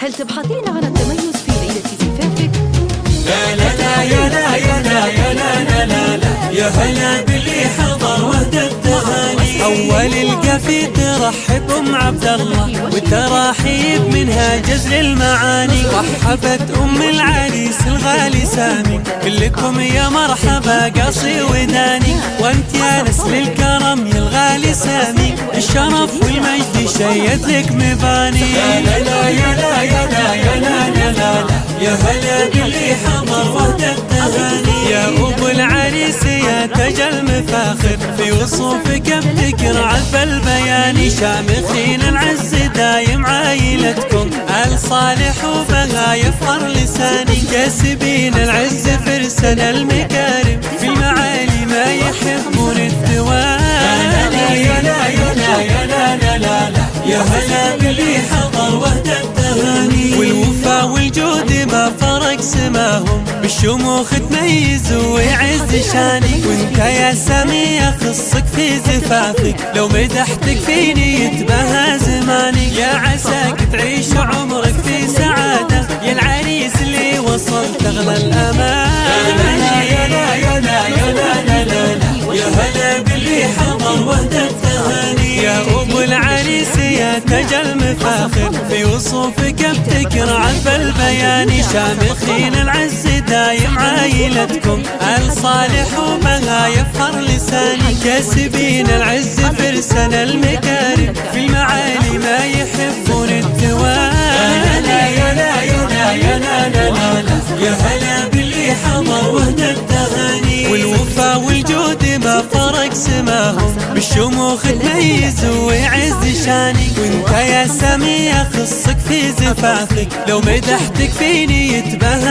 هل تبحثين عن التميز في ليلة زفافك؟ لا لا لا يا لا يا لا يا لا لا لا لا يا هلا باللي حضر وهدى التهاني. أول القفي ترحب أم عبد الله والتراحيب منها جزل المعاني. رحبت أم العريس الغالي سامي كلكم يا مرحبا قاصي وداني. وانت يا نسل الكرم يا الغالي سامي الشرف والمجد شيد لك مباني. لا لا لا يا لا يا لا يا لا لا لا يا هلا باللي حضر وهدى التهاني. يا أبو العريس يا تاج المفاخر في وصوفك ابتكر عذب البياني. شامخين العز دايم عايلتكم آل صالح وبها يفخر لساني. كاسبين العز فرسان المكارم في المعالي ما يحبون التوالي. يا لا يا لا يا لا لا لا لا يا هلا باللي حضر وهدى التهاني. والوفا والجود ما فرق سماهم بالشموخ تميز ويعز شاني. وانت يا سامي اخصك في زفافك لو مدحتك فيني يتباهى زماني. يا عساك تعيش عمرك في سعادة يا العريس اللي وصلت اغلى الامان. يا لا يا لا يا لا لا لا لا يا هلا باللي حضر وهدى التهاني. يا ابو العريس يا تاج المفاخر في وصوفك ابتكر عذب البياني. شامخين العز دايم عايلتكم آل صالح وبها يفخر لساني. كاسبين العز فرسان المكارم في المعالي ما يحبون التوالي. يا لا يا لا يا لا لا لا لا يا هلا باللي حضر وهدى التهاني. والوفا والجود ما فرق سماهم بالشموخ تميز ويعز شاني. وانت يا سامي اخصك في زفافك لو مدحتك فيني يتباهى